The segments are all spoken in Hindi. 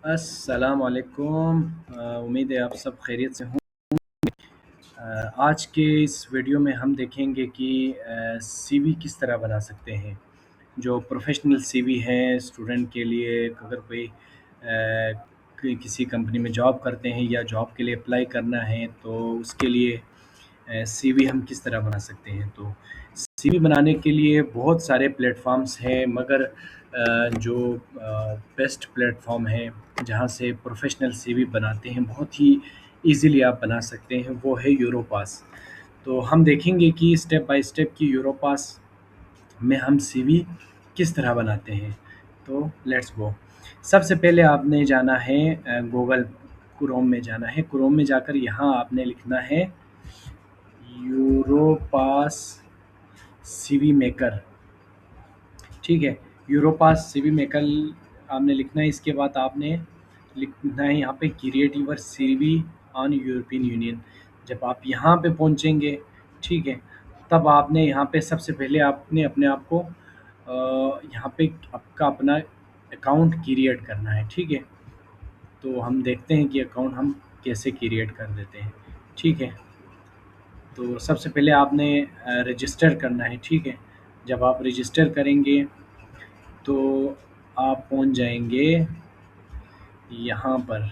अस्सलाम वालेकुम। उम्मीद है आप सब खैरियत से हों। आज के इस वीडियो में हम देखेंगे कि सीवी किस तरह बना सकते हैं। जो प्रोफेशनल सीवी है स्टूडेंट के लिए, अगर कोई किसी कंपनी में जॉब करते हैं या जॉब के लिए अप्लाई करना है तो उसके लिए सीवी हम किस तरह बना सकते हैं। तो सीवी बनाने के लिए बहुत सारे प्लेटफॉर्म्स हैं, मगर जो बेस्ट प्लेटफॉर्म है जहाँ से प्रोफेशनल सीवी बनाते हैं, बहुत ही इजीली आप बना सकते हैं, वो है यूरोपास। तो हम देखेंगे कि स्टेप बाय स्टेप कि यूरोपास में हम सीवी किस तरह बनाते हैं। तो लेट्स गो। सबसे पहले आपने जाना है गूगल क्रोम में जाना है। क्रोम में जाकर यहाँ आपने लिखना है यूरोपास सीवी मेकर। ठीक है, यूरोपास सीवी मेकर आपने लिखना है। इसके बाद आपने लिखना है यहाँ पे create your CV on European union. जब आप यहाँ पे पहुँचेंगे, ठीक है, तब आपने यहाँ पे सबसे पहले आपने अपने आप को यहाँ पे आपका अपना अकाउंट क्रिएट करना है। ठीक है, तो हम देखते हैं कि अकाउंट हम कैसे क्रिएट कर देते हैं। ठीक है, तो सबसे पहले आपने रजिस्टर करना है। ठीक है, जब आप रजिस्टर करेंगे तो आप पहुंच जाएंगे यहाँ पर।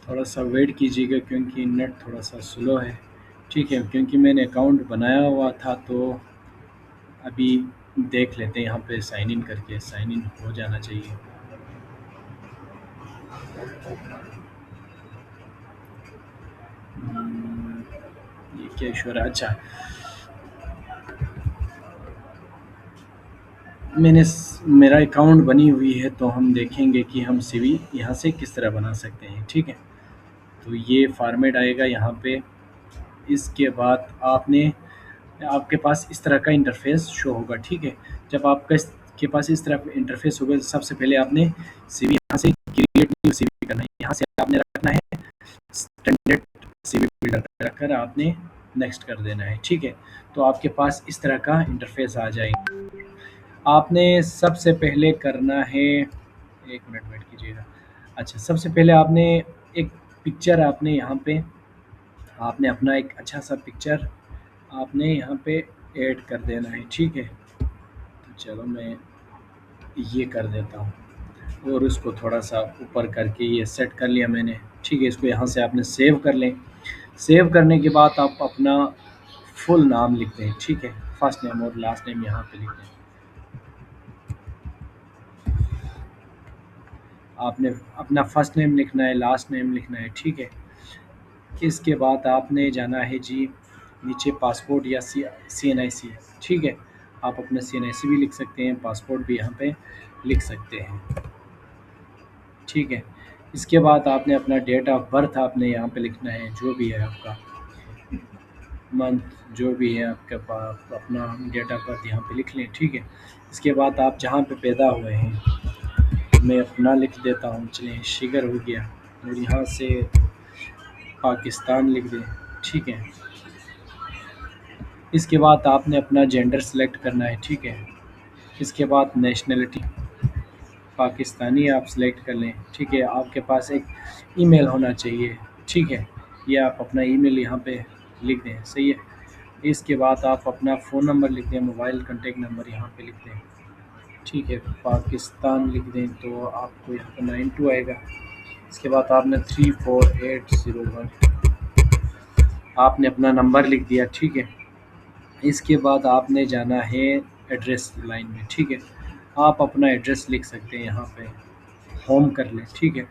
थोड़ा सा वेट कीजिएगा क्योंकि नेट थोड़ा सा स्लो है। ठीक है, क्योंकि मैंने अकाउंट बनाया हुआ था तो अभी देख लेते हैं। यहाँ पे साइन इन करके साइन इन हो जाना चाहिए। ये क्या इशू है? अच्छा, मेरा अकाउंट बनी हुई है, तो हम देखेंगे कि हम सीवी यहाँ से किस तरह बना सकते हैं। ठीक है, तो ये फॉर्मेट आएगा यहाँ पे। इसके बाद आपके पास इस तरह का इंटरफेस शो होगा। ठीक है, जब आपका के पास इस तरह इंटरफेस होगा, तो सबसे पहले आपने सीवी यहाँ से क्रिएट न्यू सीवी करना है। यहाँ से आपने रखना है स्टैंडर्ड सीवी बिल्डर पे रखकर आपने नेक्स्ट कर देना है। ठीक है, तो आपके पास इस तरह का इंटरफेस आ जाएगा। आपने सबसे पहले करना है, एक मिनट वेट कीजिएगा। अच्छा, सबसे पहले आपने एक पिक्चर आपने यहाँ पे आपने अपना एक अच्छा सा पिक्चर आपने यहाँ पे ऐड कर देना है। ठीक है, तो चलो मैं ये कर देता हूँ और उसको थोड़ा सा ऊपर करके ये सेट कर लिया मैंने। ठीक है, इसको यहाँ से आपने सेव कर लें। सेव करने के बाद आप अपना फुल नाम लिख दें। ठीक है, फर्स्ट नेम और लास्ट नेम यहाँ पे लिख दें। आपने अपना फर्स्ट नेम लिखना है, लास्ट नेम लिखना है। ठीक है, इसके बाद आपने जाना है जी नीचे पासपोर्ट या CNIC। ठीक है, आप अपना CNIC भी लिख सकते हैं, पासपोर्ट भी यहाँ पे लिख सकते हैं। ठीक है, इसके बाद आपने अपना डेट ऑफ बर्थ आपने यहाँ पे लिखना है, जो भी है आपका मंथ, जो भी है आपके पास अपना डेट ऑफ बर्थ यहाँ पे लिख लें। ठीक है, इसके बाद आप जहाँ पे पैदा हुए हैं, मैं अपना लिख देता हूँ, चलिए शिगर हो गया, और यहाँ से पाकिस्तान लिख दें। ठीक है, इसके बाद आपने अपना जेंडर सेलेक्ट करना है। ठीक है, इसके बाद नेशनलिटी पाकिस्तानी आप सेलेक्ट कर लें। ठीक है, आपके पास एक ईमेल होना चाहिए। ठीक है, ये आप अपना ईमेल यहाँ पे लिख दें। सही है, इसके बाद आप अपना फ़ोन नंबर लिख दें, मोबाइल कॉन्टेक्ट नंबर यहाँ पे लिख दें। ठीक है, पाकिस्तान लिख दें तो आपको यहाँ पर 92 आएगा। इसके बाद आपने 34801 आपने अपना नंबर लिख दिया। ठीक है, इसके बाद आपने जाना है एड्रेस लाइन में। ठीक है, आप अपना एड्रेस लिख सकते हैं, यहाँ पे होम कर लें। ठीक है,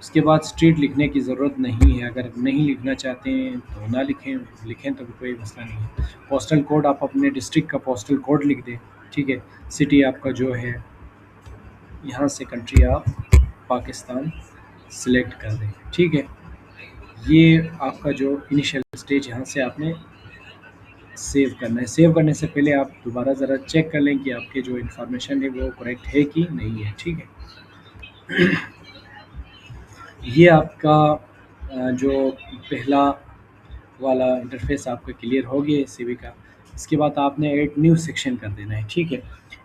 उसके बाद स्ट्रीट लिखने की ज़रूरत नहीं है, अगर नहीं लिखना चाहते हैं तो ना लिखें, लिखें तो भी कोई मसला नहीं है। पोस्टल कोड आप अपने डिस्ट्रिक्ट का पोस्टल कोड लिख दें। ठीक है, सिटी आपका जो है, यहाँ से कंट्री आप पाकिस्तान सिलेक्ट कर दें। ठीक है, ये आपका जो इनिशियल स्टेज यहाँ से आपने सेव करना है। सेव करने से पहले आप दोबारा ज़रा चेक कर लें कि आपके जो इन्फॉर्मेशन है वो करेक्ट है कि नहीं है। ठीक है, ये आपका जो पहला वाला इंटरफेस आपका क्लियर हो गया है सीवी का। इसके बाद आपने ऐड न्यू सेक्शन कर देना है, ठीक है।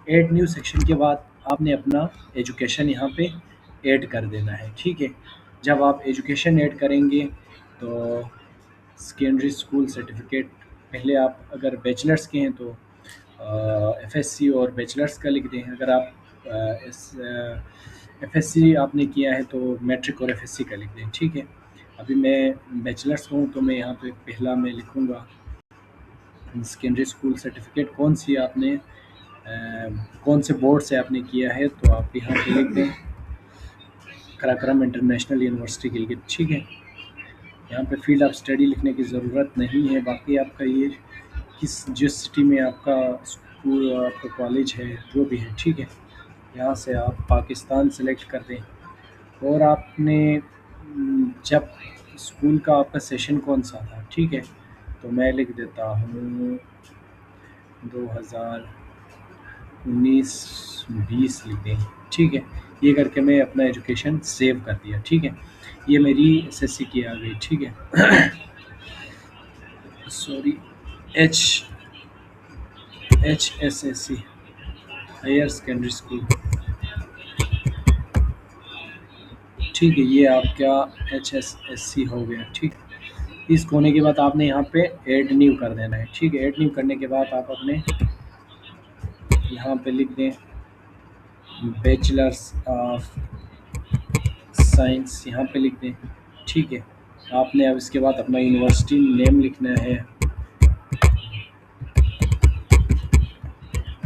ऐड न्यू सेक्शन के बाद आपने अपना एजुकेशन यहाँ पे ऐड कर देना है, ठीक है। जब आप एजुकेशन ऐड करेंगे तो सेकेंडरी स्कूल सर्टिफिकेट, पहले आप अगर बैचलर्स के हैं तो एफएससी और बैचलर्स का लिख दें। अगर आप एफएससी आपने किया है तो मैट्रिक और एफएससी का लिख दें, ठीक है। अभी मैं बैचलर्स का हूँ तो मैं यहाँ पे पहला मैं लिखूँगा सेकेंडरी स्कूल सर्टिफिकेट कौन सी आपने कौन से बोर्ड से आपने किया है, तो आप यहाँ पे लिख दें कराक्रम इंटरनेशनल यूनिवर्सिटी के लिए, ठीक है। यहाँ पे फील्ड ऑफ स्टडी लिखने की ज़रूरत नहीं है। बाकी आपका ये जिस सिटी में आपका स्कूल आपका कॉलेज है जो भी है, ठीक है। यहाँ से आप पाकिस्तान सेलेक्ट कर दें। और आपने जब स्कूल का आपका सेशन कौन सा था, ठीक है, तो मैं लिख देता हूँ 2019-20 लिख दें, ठीक है। ये करके मैं अपना एजुकेशन सेव कर दिया, ठीक है। ये मेरी एसएससी की आ गई, ठीक है। Sorry, H S S C higher secondary school, ठीक है। ये आपका HSSC हो गया, ठीक। इसको होने के बाद आपने यहाँ पे ऐड न्यू कर देना है, ठीक है। ऐड न्यू करने के बाद आप अपने यहाँ पे लिख दें बैचलर्स ऑफ साइंस, यहाँ पे लिख दें, ठीक है। आपने अब इसके बाद अपना यूनिवर्सिटी नेम लिखना है,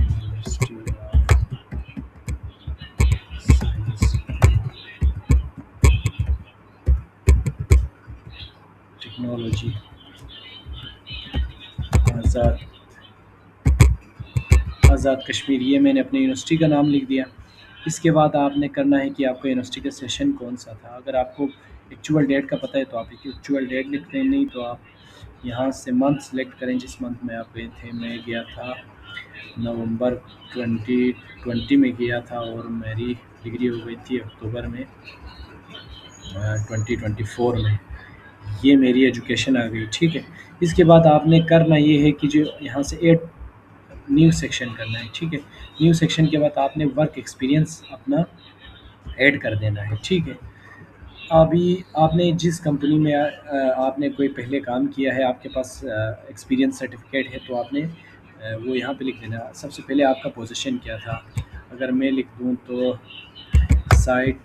यूनिवर्सिटी ऑफ साइंस टेक्नोलॉजी आज़ाद आज़ाद कश्मीर, ये मैंने अपने यूनिवर्सिटी का नाम लिख दिया। इसके बाद आपने करना है कि आपका यूनिवर्सिटी का सेशन कौन सा था। अगर आपको एक्चुअल डेट का पता है तो आप एक्चुअल डेट लिख दें, नहीं तो आप यहाँ से मंथ सेलेक्ट करें जिस मंथ में आप गए थे। मैं गया था नवंबर 2020 में गया था और मेरी डिग्री हो गई थी अक्टूबर में 2024 में। ये मेरी एजुकेशन आ गई, ठीक है। इसके बाद आपने करना ये है कि जो यहाँ से एड न्यू सेक्शन करना है, ठीक है। न्यू सेक्शन के बाद आपने वर्क एक्सपीरियंस अपना ऐड कर देना है, ठीक है। अभी आपने जिस कंपनी में आपने कोई पहले काम किया है, आपके पास एक्सपीरियंस सर्टिफिकेट है, तो आपने वो यहाँ पे लिख देना। सबसे पहले आपका पोजीशन क्या था। अगर मैं लिख दूँ तो साइट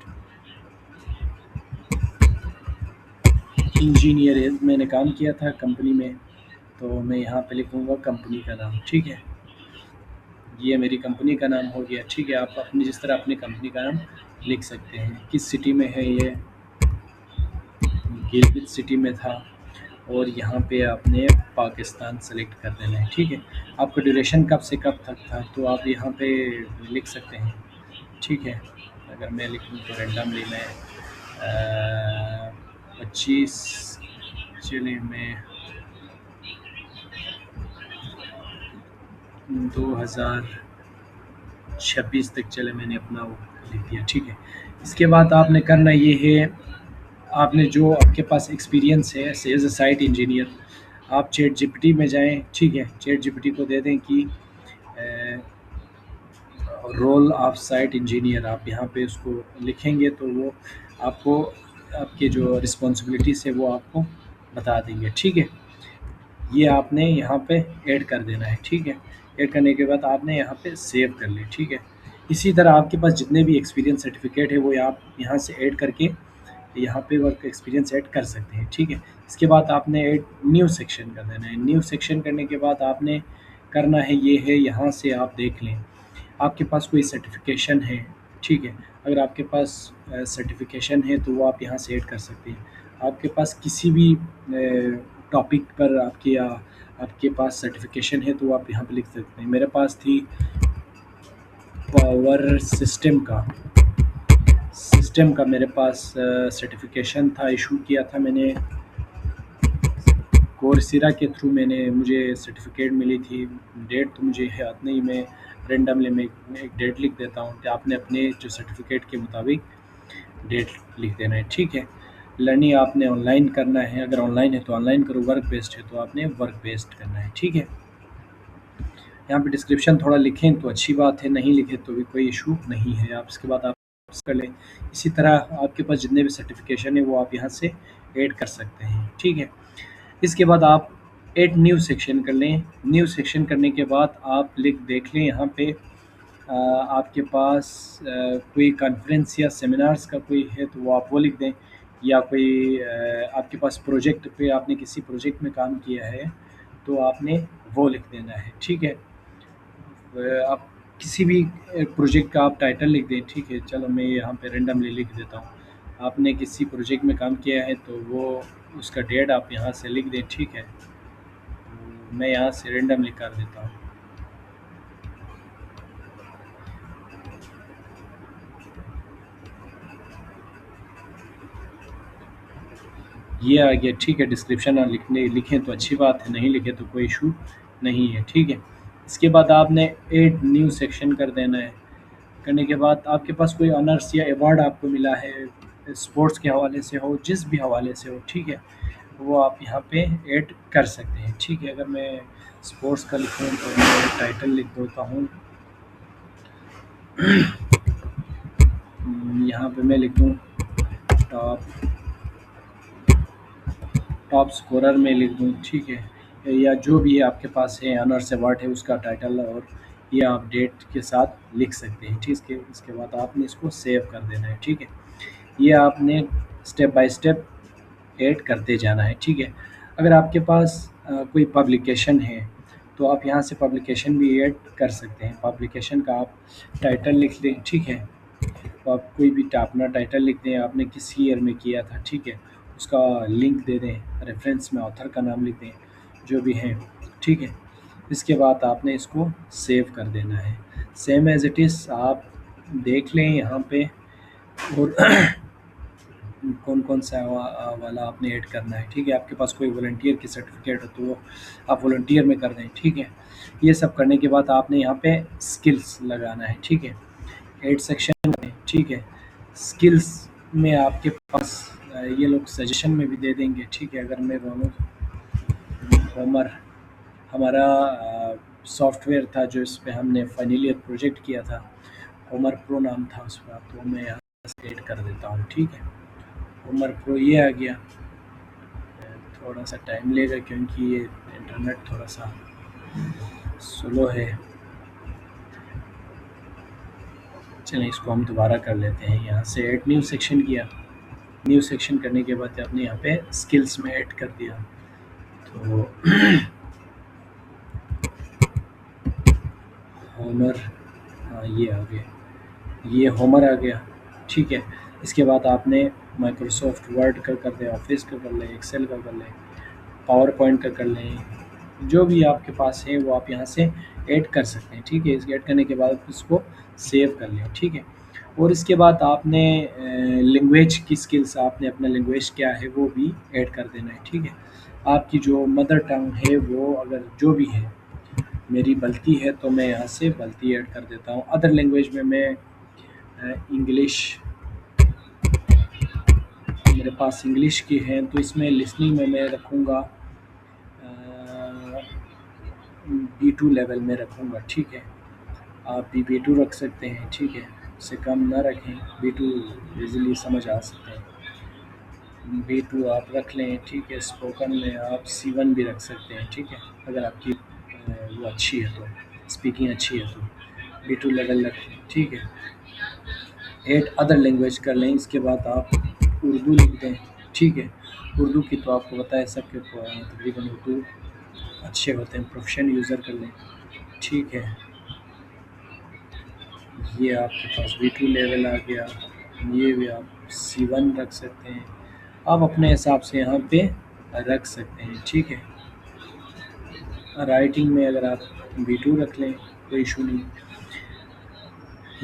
इंजीनियर मैंने काम किया था कंपनी में, तो मैं यहाँ पे लिखूँगा कंपनी का नाम, ठीक है। ये मेरी कंपनी का नाम हो गया, ठीक है। आप अपनी जिस तरह अपनी कंपनी का नाम लिख सकते हैं। किस सिटी में है, ये गिलगित सिटी में था। और यहाँ पे आपने पाकिस्तान सेलेक्ट कर देना है, ठीक है। आपका ड्यूरेशन कब से कब तक था, तो आप यहाँ पे लिख सकते हैं, ठीक है। अगर मैं लिखूँ तो रेंडमली मैं 25 चलिए मैं 2026 तक चले मैंने अपना वो लिख दिया, ठीक है। इसके बाद आपने करना ये है, आपने जो आपके पास एक्सपीरियंस है एज ए साइट इंजीनियर, आप चैट जीपीटी में जाएं, ठीक है। चैट जीपीटी को दे दें कि रोल ऑफ साइट इंजीनियर, आप यहाँ पे उसको लिखेंगे तो वो आपको आपके जो रिस्पॉन्सिबिलिटीज़ है वो आपको बता देंगे, ठीक है। ये आपने यहाँ पे ऐड कर देना है, ठीक है। ऐड करने के बाद आपने यहाँ पे सेव कर ले, ठीक है। इसी तरह आपके पास जितने भी एक्सपीरियंस सर्टिफिकेट है वो आप यहाँ से ऐड करके यहाँ पे वर्क एक्सपीरियंस ऐड कर सकते हैं, ठीक है। इसके बाद आपने ऐड न्यू सेक्शन कर देना है। न्यू सेक्शन करने के बाद आपने करना है ये है, यहाँ से आप देख लें आपके पास कोई सर्टिफिकेशन है, ठीक है। अगर आपके पास सर्टिफिकेशन है तो वो आप यहाँ से ऐड कर सकते हैं। आपके पास किसी भी टॉपिक पर आपके पास सर्टिफिकेशन है तो आप यहाँ पे लिख सकते हैं। मेरे पास थी पावर सिस्टम का मेरे पास सर्टिफिकेशन था, इशू किया था मैंने कोर्सेरा के थ्रू, मुझे सर्टिफिकेट मिली थी। डेट तो मुझे याद नहीं, मैं रेंडमली मैं एक डेट लिख देता हूँ कि आपने अपने जो सर्टिफिकेट के मुताबिक डेट लिख देना है, ठीक है। लर्निंग आपने ऑनलाइन करना है, अगर ऑनलाइन है तो ऑनलाइन करो, वर्क बेस्ड है तो आपने वर्क बेस्ड करना है, ठीक है। यहाँ पे डिस्क्रिप्शन थोड़ा लिखें तो अच्छी बात है, नहीं लिखे तो भी कोई इशू नहीं है। आप इसके बाद आप कर लें। इसी तरह आपके पास जितने भी सर्टिफिकेशन है वो आप यहाँ से ऐड कर सकते हैं, ठीक है। इसके बाद आप ऐड न्यू सेक्शन कर लें। न्यू सेक्शन करने के बाद आप लिख देख लें यहाँ पे आपके पास कोई कॉन्फ्रेंस या सेमिनार्स का कोई है तो वो आप वो लिख दें, या कोई आपके पास प्रोजेक्ट पे आपने किसी प्रोजेक्ट में काम किया है तो आपने वो लिख देना है, ठीक है। आप किसी भी प्रोजेक्ट का आप टाइटल लिख दें, ठीक है। चलो मैं यहाँ पे रेंडमली लिख देता हूँ। आपने किसी प्रोजेक्ट में काम किया है तो वो उसका डेट आप यहाँ से लिख दें, ठीक है। मैं यहाँ से रेंडमली कर देता हूँ। ये आ गया, ठीक है। डिस्क्रिप्शन लिखने लिखें तो अच्छी बात है, नहीं लिखे तो कोई इशू नहीं है, ठीक है। इसके बाद आपने ऐड न्यू सेक्शन कर देना है। करने के बाद आपके पास कोई ऑनर्स या अवार्ड आपको मिला है, स्पोर्ट्स के हवाले से हो, जिस भी हवाले से हो, ठीक है, वो आप यहाँ पे ऐड कर सकते हैं, ठीक है। अगर मैं स्पोर्ट्स का लिखूँ तो मैं टाइटल लिख देता हूँ। यहाँ पे मैं लिखूँ टॉप टॉप स्कोरर में लिख दूँ, ठीक है। या जो भी आपके पास है ऑनर्स अवार्ड है उसका टाइटल, और ये आप डेट के साथ लिख सकते हैं, ठीक है। इसके बाद आपने इसको सेव कर देना है, ठीक है। ये आपने स्टेप बाय स्टेप ऐड करते जाना है, ठीक है। अगर आपके पास कोई पब्लिकेशन है तो आप यहाँ से पब्लिकेशन भी ऐड कर सकते हैं। पब्लिकेशन का आप टाइटल लिख दें, ठीक है। तो आप कोई भी अपना टाइटल लिख दें, आपने किस ईयर में किया था, ठीक है। उसका लिंक दे दें, रेफरेंस में ऑथर का नाम लिख दें, जो भी है, ठीक है। इसके बाद आपने इसको सेव कर देना है। सेम एज़ इट इज़ आप देख लें यहाँ पे, और कौन कौन सा वाला आपने ऐड करना है, ठीक है। आपके पास कोई वॉलंटियर की सर्टिफिकेट हो तो वो आप वॉलंटियर में कर दें, ठीक है। ये सब करने के बाद आपने यहाँ पे स्किल्स लगाना है, ठीक है। ऐड सेक्शन में, ठीक है। स्किल्स में आपके पास ये लोग सजेशन में भी दे देंगे, ठीक है। अगर मैं बोलूँ होमर हमारा सॉफ्टवेयर था जो इस पे हमने फाइनल ईयर प्रोजेक्ट किया था, होमर प्रो नाम था उस पर, तो मैं यहाँ से ऐड कर देता हूँ, ठीक है। होमर प्रो ये आ गया। थोड़ा सा टाइम लेगा क्योंकि ये इंटरनेट थोड़ा सा स्लो है। चलें इसको हम दोबारा कर लेते हैं। यहाँ से ऐड न्यू सेक्शन किया। न्यू सेक्शन करने के बाद आपने यहाँ पे स्किल्स में ऐड कर दिया, तो होमर, हाँ ये आ गया, ये होमर आ गया, ठीक है। इसके बाद आपने माइक्रोसॉफ्ट वर्ड का कर दें, ऑफिस का कर लें, एक्सेल का कर लें, पावर पॉइंट का कर लें, जो भी आपके पास है वो आप यहाँ से ऐड कर सकते हैं, ठीक है। इसके ऐड करने के बाद इसको सेव कर लें, ठीक है। और इसके बाद आपने लैंग्वेज की स्किल्स, आपने अपना लैंग्वेज क्या है वो भी ऐड कर देना है, ठीक है। आपकी जो मदर टंग है वो अगर जो भी है, मेरी बल्ती है तो मैं यहाँ से बल्ती ऐड कर देता हूँ। अदर लैंग्वेज में मैं इंग्लिश, मेरे पास इंग्लिश की है तो इसमें लिसनिंग में मैं रखूँगा B2 लेवल में रखूँगा, ठीक है। आप भी B2 रख सकते हैं, ठीक है। उससे कम ना रखें, B2 इजीली समझ आ सकते हैं। B2 आप रख लें, ठीक है। स्पोकन में आप C1 भी रख सकते हैं, ठीक है। अगर आपकी वो अच्छी है तो, स्पीकिंग अच्छी है तो B2 लेवल रखें, ठीक है। ऐड अदर लैंग्वेज कर लें। इसके बाद आप उर्दू लिख दें, ठीक है। उर्दू की तो आपको पता है सबके तकरीबन उर्दू अच्छे होते हैं, प्रोफेशन यूज़र कर लें, ठीक है। ये आपके पास B2 लेवल आ गया। ये भी आप C1 रख सकते हैं, आप अपने हिसाब से यहाँ पे रख सकते हैं, ठीक है। राइटिंग में अगर आप B2 रख लें कोई इशू नहीं।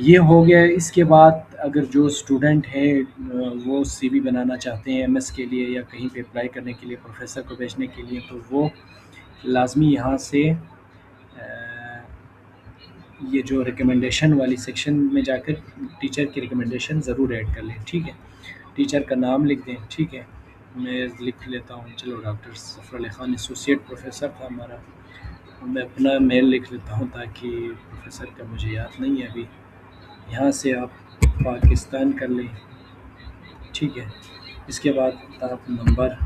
ये हो गया। इसके बाद अगर जो स्टूडेंट है वो CV बनाना चाहते हैं MS के लिए या कहीं पे अप्लाई करने के लिए, प्रोफेसर को भेजने के लिए, तो वो लाजमी यहाँ से ये जो रिकमेंडेशन वाली सेक्शन में जाकर टीचर की रिकमेंडेशन ज़रूर ऐड कर लें, ठीक है। टीचर का नाम लिख दें, ठीक है। मैं लिख लेता हूँ, चलो doctor Zafar Ali Khan associate professor था हमारा, मैं अपना मेल लिख लेता हूँ ताकि प्रोफ़ेसर का मुझे याद नहीं है अभी। यहाँ से आप पाकिस्तान कर लें, ठीक है। इसके बाद आप नंबर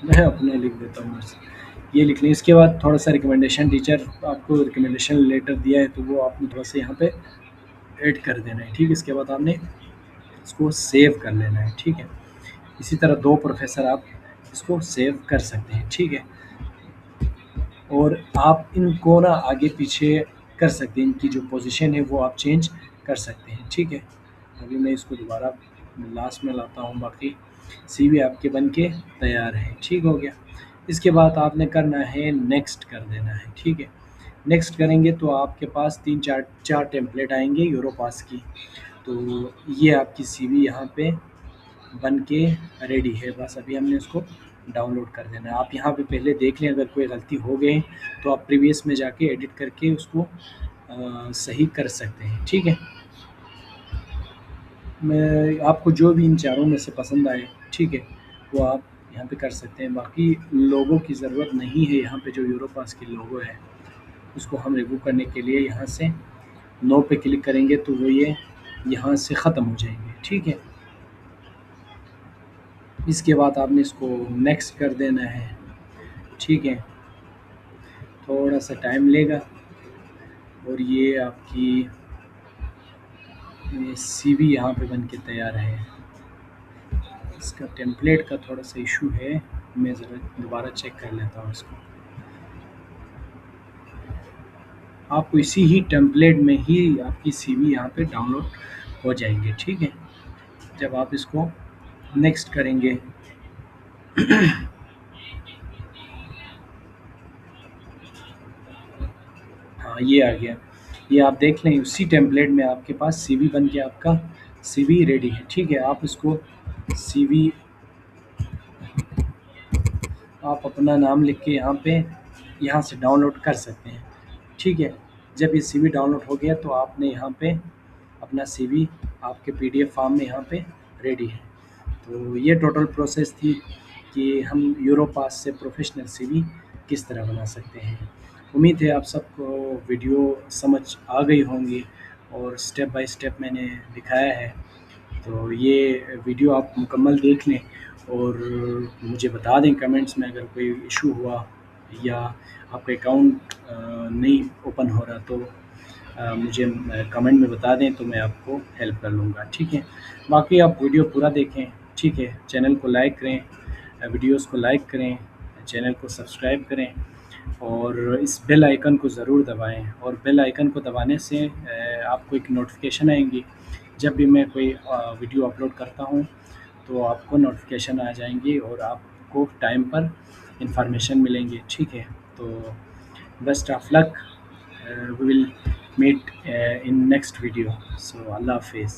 मैं अपना लिख देता हूँ बस, ये लिख लें। इसके बाद थोड़ा-सा रिकमेंडेशन, टीचर आपको रिकमेंडेशन लेटर दिया है तो वो आपने थोड़ा-सा यहाँ पे ऐड कर देना है, ठीक है। इसके बाद आपने इसको सेव कर लेना है, ठीक है। इसी तरह 2 प्रोफ़ेसर आप इसको सेव कर सकते हैं, ठीक है। और आप इनको ना आगे-पीछे कर सकते हैं, इनकी जो पोज़ीशन है वो आप चेंज कर सकते हैं, ठीक है। अभी मैं इसको दोबारा लास्ट में लाता हूँ, बाकी सीवी आपके बन के तैयार है, ठीक हो गया। इसके बाद आपने करना है नेक्स्ट कर देना है, ठीक है। नेक्स्ट करेंगे तो आपके पास 3-4 टेम्पलेट आएँगे यूरोपास की। तो ये आपकी सीवी यहाँ पे बन के रेडी है, बस अभी हमने उसको डाउनलोड कर देना है। आप यहाँ पे पहले देख लें, अगर कोई गलती हो गई तो आप प्रीवियस में जाके एडिट करके उसको सही कर सकते हैं, ठीक है। मैं आपको जो भी इन चारों में से पसंद आए, ठीक है, वो आप यहाँ पे कर सकते हैं। बाकी लोगों की ज़रूरत नहीं है, यहाँ पे जो यूरोपास की लोगो है उसको हम रिमूव करने के लिए यहाँ से नो पे क्लिक करेंगे तो वो ये यहाँ से ख़त्म हो जाएंगे, ठीक है। इसके बाद आपने इसको नेक्स्ट कर देना है, ठीक है। थोड़ा सा टाइम लेगा और ये आपकी सीवी यहाँ पे बन के तैयार है। इसका टेम्पलेट का थोड़ा सा इशू है, मैं ज़रा दोबारा चेक कर लेता हूँ इसको। आपको इसी ही टेम्पलेट में ही आपकी सीवी यहाँ पे डाउनलोड हो जाएंगे, ठीक है। जब आप इसको नेक्स्ट करेंगे हाँ, ये आ गया। ये आप देख लें, उसी टेम्पलेट में आपके पास सीवी बन के आपका सीवी रेडी है, ठीक है। आप इसको सीवी आप अपना नाम लिख के यहाँ से डाउनलोड कर सकते हैं, ठीक है। जब ये सीवी डाउनलोड हो गया तो आपने यहाँ पे अपना सीवी आपके पीडीएफ फॉर्म में यहाँ पे रेडी है। तो ये टोटल प्रोसेस थी कि हम यूरोपास से प्रोफेशनल सीवी किस तरह बना सकते हैं। उम्मीद है आप सबको वीडियो समझ आ गई होंगी और स्टेप बाय स्टेप मैंने दिखाया है। तो ये वीडियो आप मुकम्मल देख लें और मुझे बता दें कमेंट्स में अगर कोई इशू हुआ या आपका अकाउंट नहीं ओपन हो रहा तो मुझे कमेंट में बता दें तो मैं आपको हेल्प कर लूँगा, ठीक है। बाकी आप वीडियो पूरा देखें, ठीक है। चैनल को लाइक करें, वीडियोस को लाइक करें, चैनल को सब्सक्राइब करें और इस बेल आइकन को ज़रूर दबाएं। और बेल आइकन को दबाने से आपको एक नोटिफिकेशन आएंगी, जब भी मैं कोई वीडियो अपलोड करता हूँ तो आपको नोटिफिकेशन आ जाएंगी और आपको टाइम पर इंफॉर्मेशन मिलेंगे, ठीक है। तो best of luck, we will meet in next video. So Allah Hafiz.